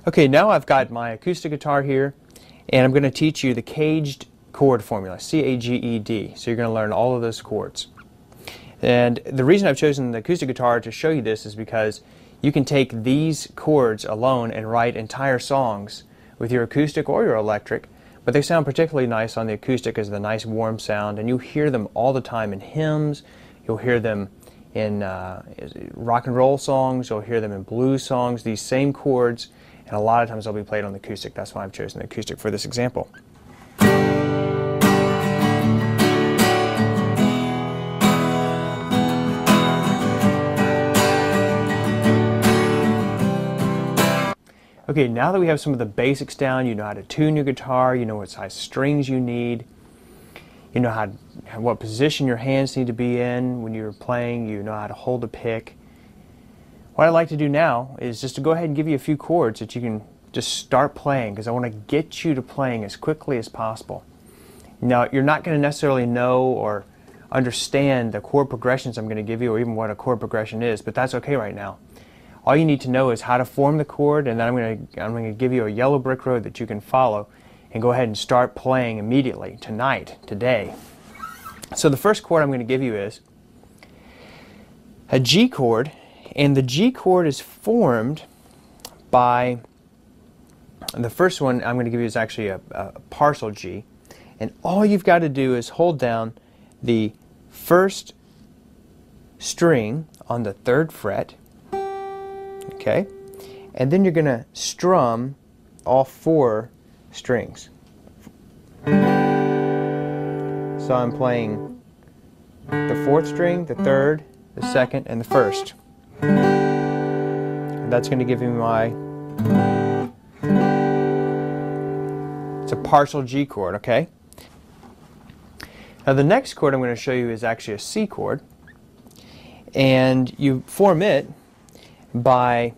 Okay, now I've got my acoustic guitar here, and I'm going to teach you the caged chord formula, C-A-G-E-D. So you're going to learn all of those chords. And the reason I've chosen the acoustic guitar to show you this is because you can take these chords alone and write entire songs with your acoustic or your electric, but they sound particularly nice on the acoustic as the nice warm sound, and you hear them all the time in hymns, you'll hear them in rock and roll songs, you'll hear them in blues songs, these same chords, and a lot of times they'll be played on the acoustic. That's why I've chosen the acoustic for this example. Okay, now that we have some of the basics down, you know how to tune your guitar, you know what size strings you need, you know what position your hands need to be in when you're playing, you know how to hold a pick. What I'd like to do now is just to go ahead and give you a few chords that you can just start playing, because I want to get you to playing as quickly as possible. Now, you're not going to necessarily know or understand the chord progressions I'm going to give you, or even what a chord progression is, but that's okay right now. All you need to know is how to form the chord, and then I'm going to give you a yellow brick road that you can follow and go ahead and start playing immediately, tonight, today. So the first chord I'm going to give you is a G chord, and the G chord is formed by, the first one I'm going to give you is actually a partial G, and all you've got to do is hold down the first string on the 3rd fret, okay, and then you're going to strum all 4 strings. So I'm playing the 4th string, the 3rd, the 2nd, and the 1st. And that's going to give me my, it's a partial G chord, okay? Now the next chord I'm going to show you is actually a C chord, and you form it by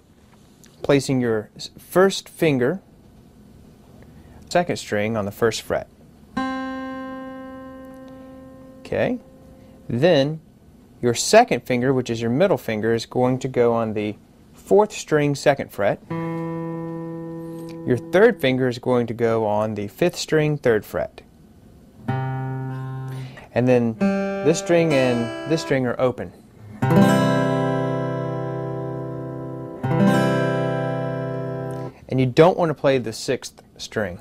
placing your first finger, 2nd string on the 1st fret. Okay, then your 2nd finger, which is your middle finger, is going to go on the 4th string, 2nd fret. Your 3rd finger is going to go on the 5th string, 3rd fret. And then this string and this string are open. And you don't want to play the 6th string.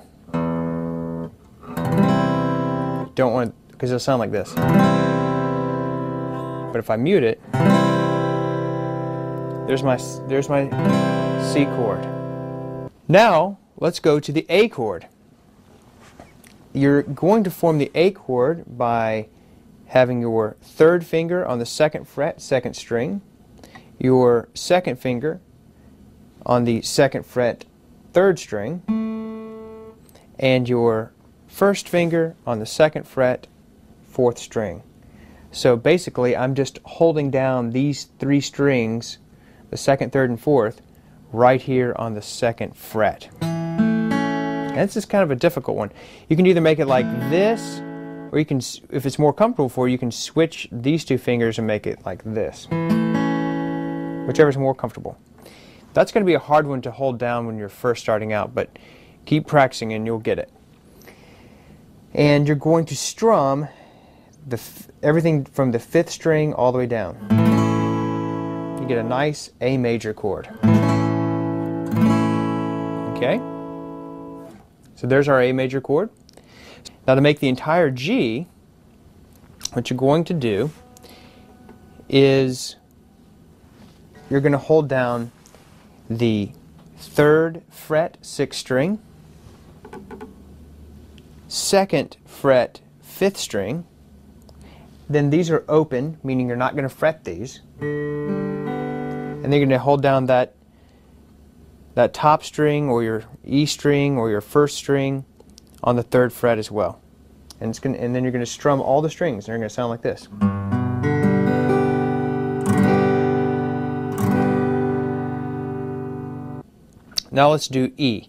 Don't want, because it'll sound like this. But if I mute it, there's my C chord. Now let's go to the A chord. You're going to form the A chord by having your 3rd finger on the 2nd fret, 2nd string, your 2nd finger on the 2nd fret, 3rd string, and your 1st finger on the 2nd fret, 4th string. So basically I'm just holding down these 3 strings, the 2nd, 3rd, and 4th, right here on the 2nd fret. And this is kind of a difficult one. You can either make it like this, or you can, if it's more comfortable for you, you can switch these 2 fingers and make it like this. Whichever is more comfortable. That's going to be a hard one to hold down when you're first starting out, but keep practicing and you'll get it. And you're going to strum everything from the 5th string all the way down. You get a nice A major chord. Okay? So there's our A major chord. Now to make the entire G, what you're going to do is you're going to hold down the 3rd fret, 6th string, 2nd fret, 5th string, then these are open, meaning you're not going to fret these, and then you're going to hold down that top string or your E string or your 1st string on the 3rd fret as well. And then you're going to strum all the strings, and they're going to sound like this. Now let's do E.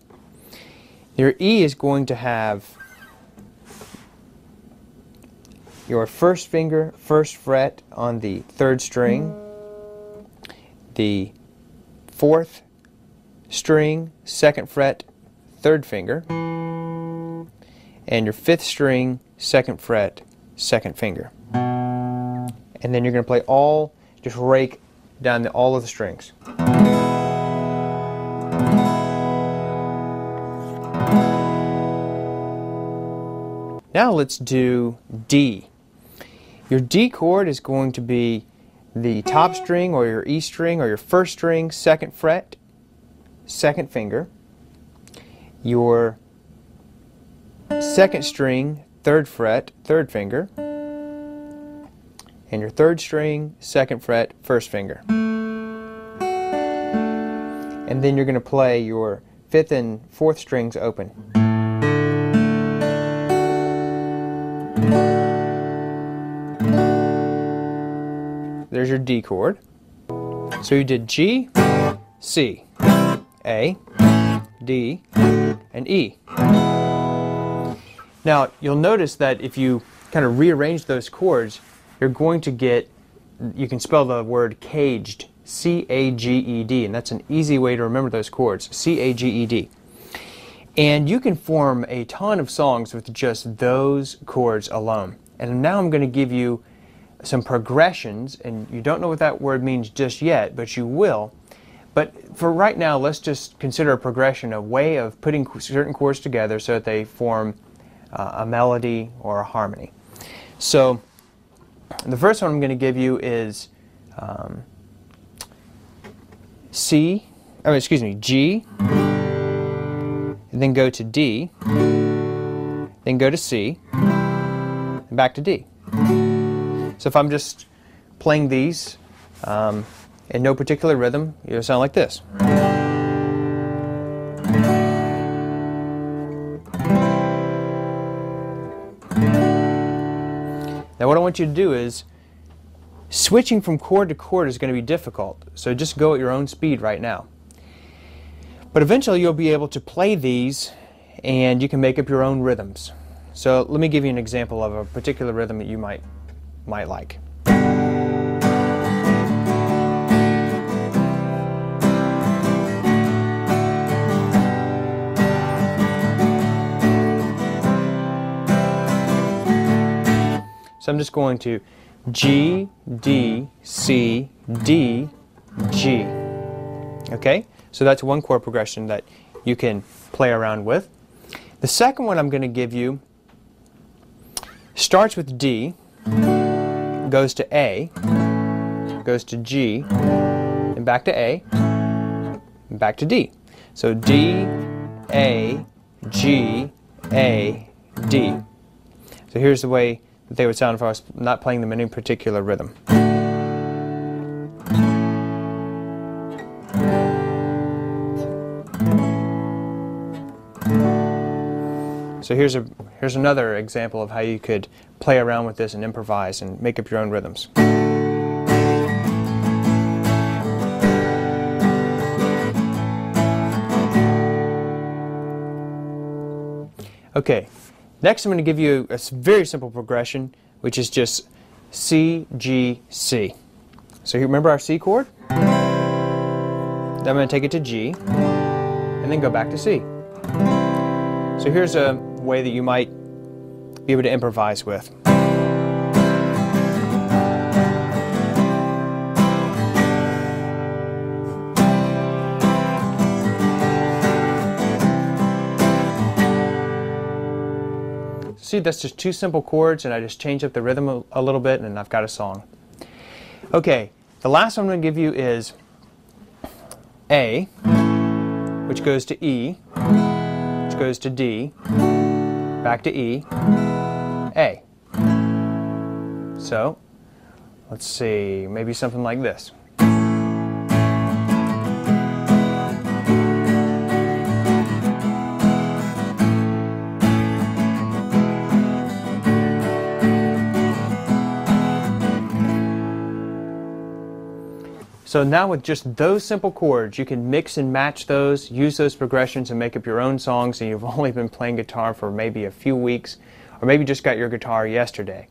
Your E is going to have your 1st finger, 1st fret on the 3rd string, the 4th string, 2nd fret, 3rd finger, and your 5th string, 2nd fret, 2nd finger. And then you're going to play all, just rake down all of the strings. Now let's do D. Your D chord is going to be the top string or your E string or your 1st string, 2nd fret, 2nd finger, your 2nd string, 3rd fret, 3rd finger, and your 3rd string, 2nd fret, 1st finger. And then you're going to play your 5th and 4th strings open. There's your D chord. So you did G, C, A, D, and E. Now you'll notice that if you kind of rearrange those chords, you're going to get, you can spell the word caged, C-A-G-E-D, and that's an easy way to remember those chords, C-A-G-E-D. And you can form a ton of songs with just those chords alone. And now I'm going to give you some progressions, and you don't know what that word means just yet, but you will. But for right now, let's just consider a progression, a way of putting certain chords together so that they form a melody or a harmony. So the first one I'm going to give you is G, and then go to D, then go to C, and back to D. So if I'm just playing these in no particular rhythm, it'll sound like this. Now what I want you to do is, switching from chord to chord is going to be difficult, so just go at your own speed right now. But eventually you'll be able to play these and you can make up your own rhythms. So let me give you an example of a particular rhythm that you might like. So I'm just going to G, D, C, D, G. Okay? So that's one chord progression that you can play around with. The second one I'm going to give you starts with D, goes to A, goes to G, and back to A, and back to D. So D, A, G, A, D. So here's the way that they would sound if I was not playing them in any particular rhythm. So here's another example of how you could play around with this and improvise and make up your own rhythms. Okay, next I'm going to give you a very simple progression, which is just C, G, C. So you remember our C chord? Then I'm going to take it to G, and then go back to C. So here's a way that you might be able to improvise with. See, that's just two simple chords, and I just changed up the rhythm a little bit, and I've got a song. Okay, the last one I'm going to give you is A, which goes to E, which goes to D, back to E, A. So, let's see, maybe something like this. So now with just those simple chords, you can mix and match those, use those progressions and make up your own songs, and you've only been playing guitar for maybe a few weeks, or maybe just got your guitar yesterday.